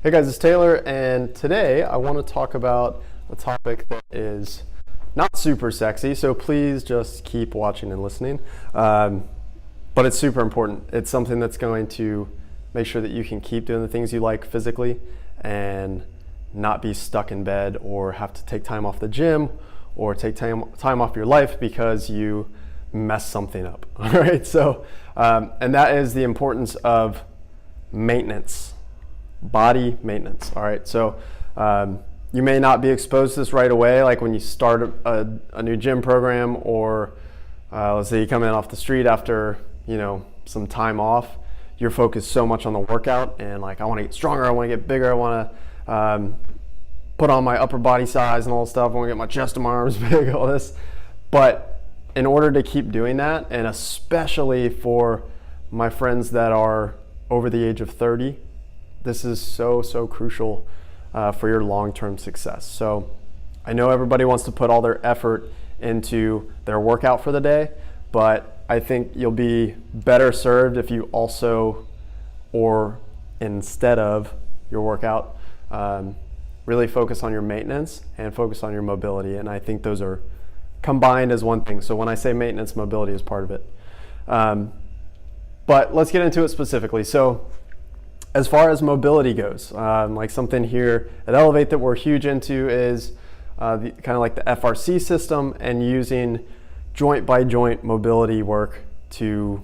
Hey guys, it's Taylor, and today I want to talk about a topic that is not super sexy, so please just keep watching and listening. But it's super important. It's something that's going to make sure that you can keep doing the things you like physically and not be stuck in bed or have to take time off the gym or take time off your life because you mess something up. All right, so and that is the importance of maintenance. Body maintenance. All right, so you may not be exposed to this right away, like when you start a new gym program, or let's say you come in off the street after some time off. You're focused so much on the workout and like, I want to get stronger, I want to get bigger, I want to put on my upper body size and all this stuff, I want to get my chest and my arms big, all this. But in order to keep doing that, and especially for my friends that are over the age of 30, this is so crucial for your long-term success. So I know everybody wants to put all their effort into their workout for the day, but I think you'll be better served if you also, or instead of your workout, really focus on your maintenance and focus on your mobility. And I think those are combined as one thing. So when I say maintenance, mobility is part of it. But let's get into it specifically. So as far as mobility goes, like something here at Elevate that we're huge into is kind of like the FRC system and using joint by joint mobility work to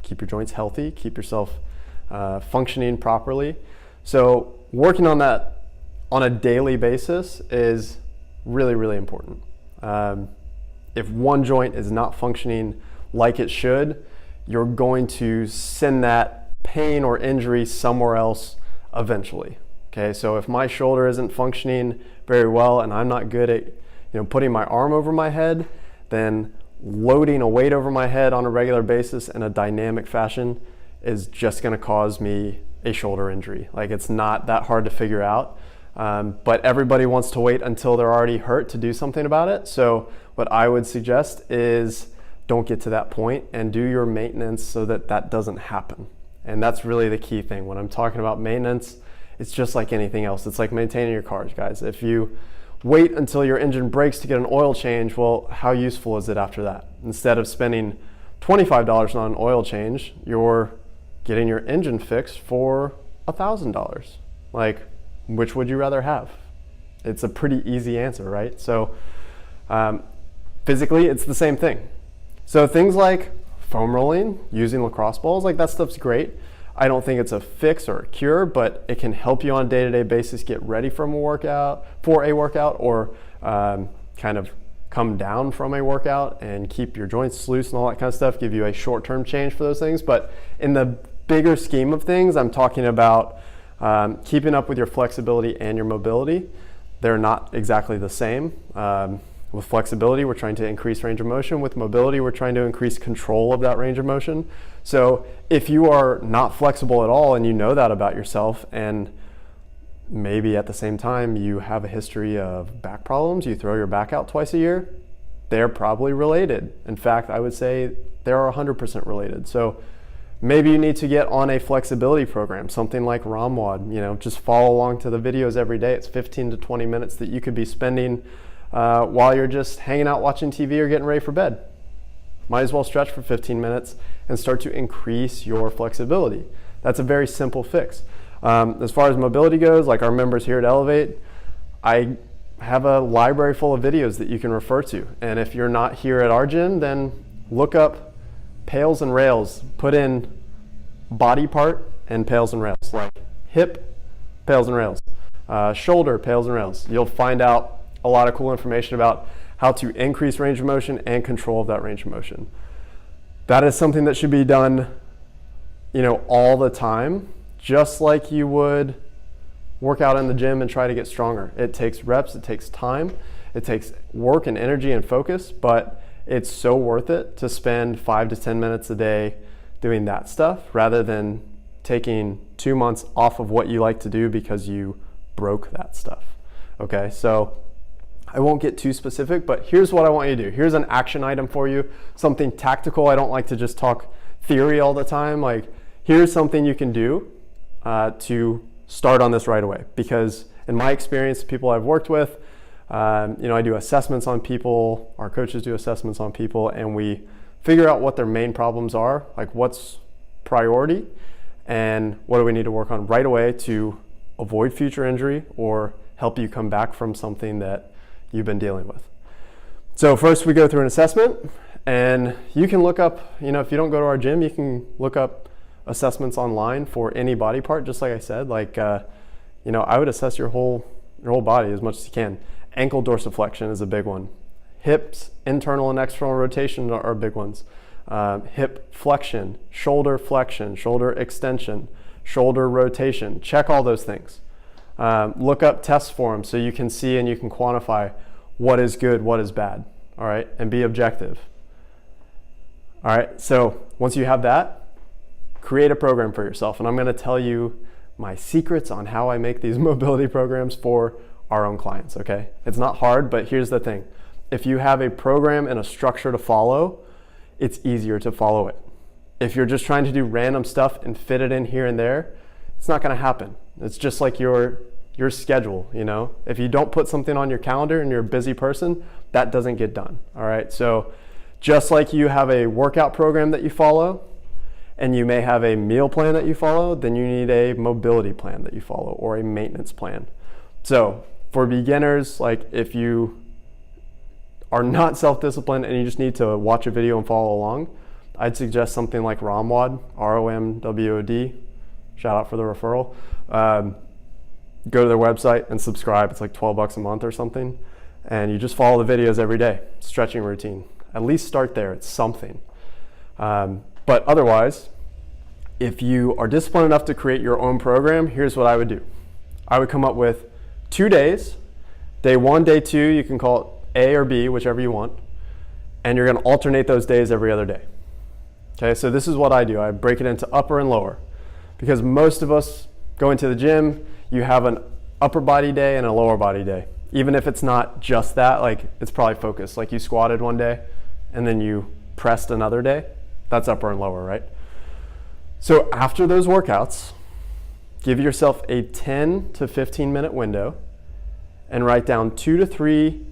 keep your joints healthy, keep yourself functioning properly. So working on that on a daily basis is really important. If one joint is not functioning like it should, you're going to send that pain or injury somewhere else eventually. Okay, so if my shoulder isn't functioning very well and I'm not good at putting my arm over my head, then loading a weight over my head on a regular basis in a dynamic fashion is just going to cause me a shoulder injury. Like, it's not that hard to figure out, but everybody wants to wait until they're already hurt to do something about it. So what I would suggest is don't get to that point and do your maintenance so that that doesn't happen. And that's really the key thing. When I'm talking about maintenance, it's just like anything else. It's like maintaining your cars, guys. If you wait until your engine breaks to get an oil change, well, how useful is it after that? Instead of spending $25 on an oil change, you're getting your engine fixed for $1,000. Like, which would you rather have? It's a pretty easy answer, right? So physically, it's the same thing. So things like foam rolling, using lacrosse balls, like that stuff's great. I don't think it's a fix or a cure, but it can help you on a day-to-day basis get ready for a workout, or kind of come down from a workout and keep your joints loose and all that kind of stuff, give you a short-term change for those things. But in the bigger scheme of things, I'm talking about keeping up with your flexibility and your mobility. They're not exactly the same. With flexibility, we're trying to increase range of motion. With mobility, we're trying to increase control of that range of motion. So if you are not flexible at all and you know that about yourself, and maybe at the same time you have a history of back problems, you throw your back out twice a year, they're probably related. In fact, I would say they're 100% related. So maybe you need to get on a flexibility program, something like ROMWOD. Just follow along to the videos every day. It's 15 to 20 minutes that you could be spending while you're just hanging out watching TV or getting ready for bed. Might as well stretch for 15 minutes and start to increase your flexibility. That's a very simple fix. As far as mobility goes, like our members here at Elevate, I have a library full of videos that you can refer to. And if you're not here at our gym, then look up Pails and Rails. Put in body part and Pails and Rails, like hip, Pails and Rails, shoulder, Pails and Rails. You'll find out a lot of cool information about how to increase range of motion and control of that range of motion. That is something that should be done, all the time, just like you would work out in the gym and try to get stronger. It takes reps, it takes time, it takes work and energy and focus, but it's so worth it to spend 5 to 10 minutes a day doing that stuff rather than taking 2 months off of what you like to do because you broke that stuff. Okay, so I won't get too specific, but here's what I want you to do. Here's an action item for you, something tactical. I don't like to just talk theory all the time. Like, here's something you can do to start on this right away, because in my experience, people I've worked with, I do assessments on people, our coaches do assessments on people, and we figure out what their main problems are, like what's priority and what do we need to work on right away to avoid future injury or help you come back from something that you've been dealing with. So first we go through an assessment, and you can look up, if you don't go to our gym, you can look up assessments online for any body part, just like I said. I would assess your whole body as much as you can. Ankle dorsiflexion is a big one. Hips, internal and external rotation are big ones. Hip flexion, shoulder extension, shoulder rotation. Check all those things. Look up test forms so you can see and you can quantify what is good, what is bad, all right? And be objective. All right, so once you have that, create a program for yourself. And I'm gonna tell you my secrets on how I make these mobility programs for our own clients, okay? It's not hard, but here's the thing. If you have a program and a structure to follow, it's easier to follow it. If you're just trying to do random stuff and fit it in here and there, it's not gonna happen. It's just like your schedule, If you don't put something on your calendar and you're a busy person, that doesn't get done, all right? So just like you have a workout program that you follow, and you may have a meal plan that you follow, then you need a mobility plan that you follow or a maintenance plan. So for beginners, like if you are not self-disciplined and you just need to watch a video and follow along, I'd suggest something like ROMWOD, ROMWOD, shout out for the referral. Go to their website and subscribe. It's like $12 a month or something. And you just follow the videos every day, stretching routine. At least start there, it's something. But otherwise, if you are disciplined enough to create your own program, here's what I would do. I would come up with 2 days. Day 1, day 2, you can call it A or B, whichever you want. And you're gonna alternate those days every other day. Okay, so this is what I do. I break it into upper and lower. Because most of us go into the gym, you have an upper body day and a lower body day. Even if it's not just that, like it's probably focused. Like you squatted one day and then you pressed another day. That's upper and lower, right? So after those workouts, give yourself a 10 to 15 minute window and write down 2 to 3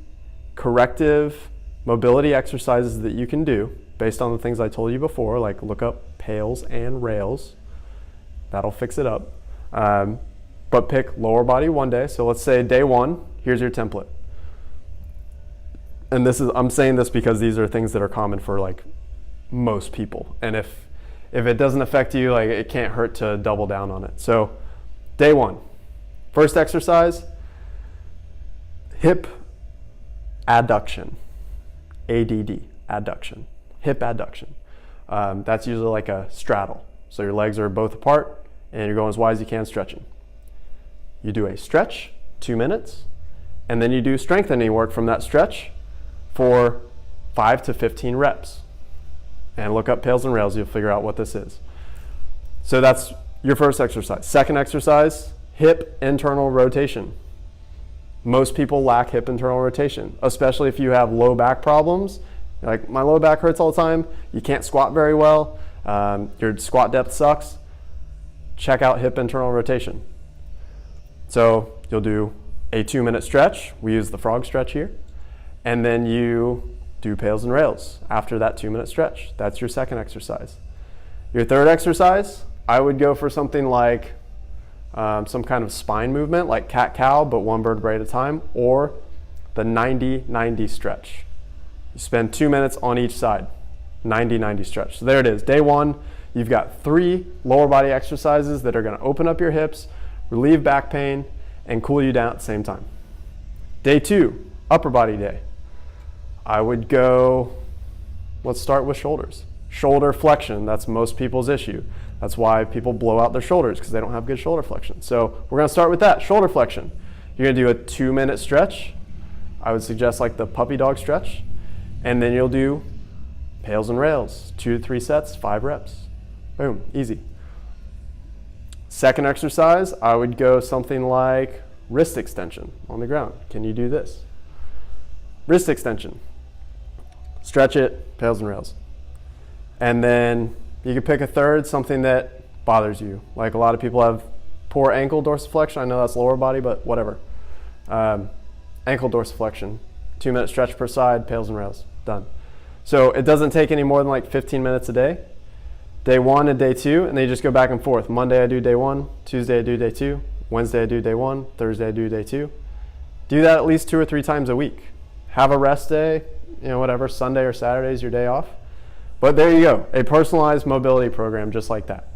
corrective mobility exercises that you can do based on the things I told you before, like look up PAILs and rails. That'll fix it up. But pick lower body one day. So let's say day 1, here's your template. And I'm saying this because these are things that are common for like most people. And if it doesn't affect you, like it can't hurt to double down on it. So day 1, first exercise, hip adduction, ADD, adduction, hip adduction. That's usually like a straddle. So your legs are both apart and you're going as wide as you can stretching. You do a stretch, 2 minutes, and then you do strengthening work from that stretch for 5 to 15 reps. And look up PAILs and rails, you'll figure out what this is. So that's your first exercise. Second exercise, hip internal rotation. Most people lack hip internal rotation, especially if you have low back problems. Like my low back hurts all the time, you can't squat very well, your squat depth sucks. Check out hip internal rotation. So you'll do a 2-minute stretch. We use the frog stretch here. And then you do PAILs and rails after that 2-minute stretch. That's your second exercise. Your third exercise, I would go for something like some kind of spine movement, like cat-cow, but one vertebrae at a time, or the 90-90 stretch. You spend 2 minutes on each side, 90-90 stretch. So there it is. Day 1, you've got 3 lower body exercises that are going to open up your hips, relieve back pain, and cool you down at the same time. Day 2, upper body day. I would go, let's start with shoulders. Shoulder flexion, that's most people's issue. That's why people blow out their shoulders, because they don't have good shoulder flexion. So we're gonna start with that, shoulder flexion. You're gonna do a 2-minute stretch. I would suggest like the puppy dog stretch. And then you'll do PAILs and rails, 2 to 3 sets, 5 reps. Boom, easy. Second exercise, I would go something like wrist extension on the ground. Can you do this? Wrist extension. Stretch it, PAILs and rails. And then you can pick a third, something that bothers you. Like a lot of people have poor ankle dorsiflexion. I know that's lower body, but whatever. Ankle dorsiflexion, 2-minute stretch per side, pails and rails, done. So it doesn't take any more than like 15 minutes a day. Day 1 and day 2, and they just go back and forth. Monday I do day 1, Tuesday I do day 2, Wednesday I do day 1, Thursday I do day 2. Do that at least 2 or 3 times a week. Have a rest day, whatever, Sunday or Saturday is your day off. But there you go, a personalized mobility program just like that.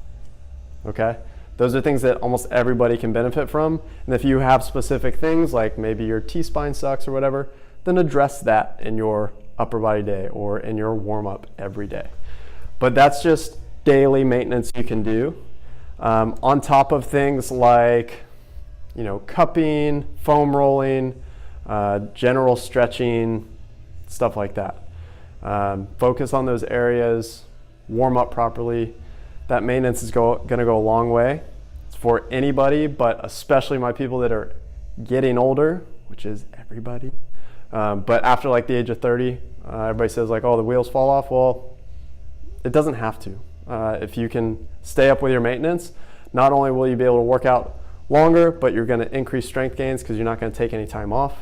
Okay? Those are things that almost everybody can benefit from. And if you have specific things like maybe your T-spine sucks or whatever, then address that in your upper body day or in your warm-up every day. But that's just daily maintenance you can do. On top of things like, cupping, foam rolling, general stretching, stuff like that. Focus on those areas, warm up properly. That maintenance is going to go a long way. It's for anybody, but especially my people that are getting older, which is everybody. But after like the age of 30, everybody says like, oh, the wheels fall off. Well, it doesn't have to. If you can stay up with your maintenance, not only will you be able to work out longer, but you're going to increase strength gains because you're not going to take any time off.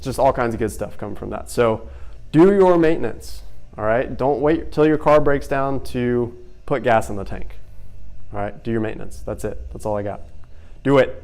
Just all kinds of good stuff coming from that. So do your maintenance, all right? Don't wait till your car breaks down to put gas in the tank, all right? Do your maintenance. That's it. That's all I got. Do it.